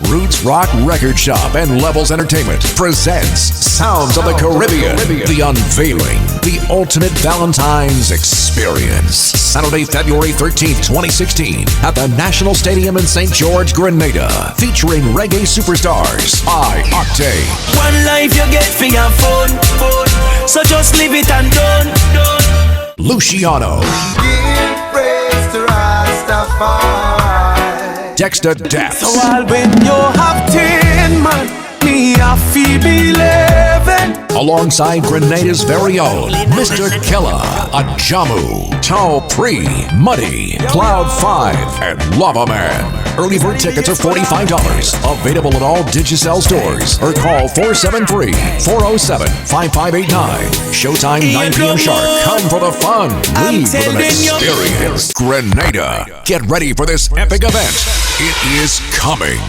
Roots Rock Record Shop and Levelz Entertainment presents Sounds of the Caribbean, The Unveiling, the ultimate Valentine's experience. Saturday, February 13th, 2016, at the National Stadium in St. George, Grenada, featuring reggae superstars I Octane. One life you get for your phone, so just leave it and done. Luciano. Give praise to Rastafari. Dexter Death. So all when you have 10 man, me I feel believing. Alongside Grenada's very own Mr. Killa, Ajamu, Tau Pre, Muddy, Cloud 5, and Lava Man. Early bird tickets are $45. Available at all Digicel stores or call 473-407-5589. Showtime 9 p.m. sharp. Come for the fun. Leave with an experience. Grenada. Get ready for this epic event. It is coming.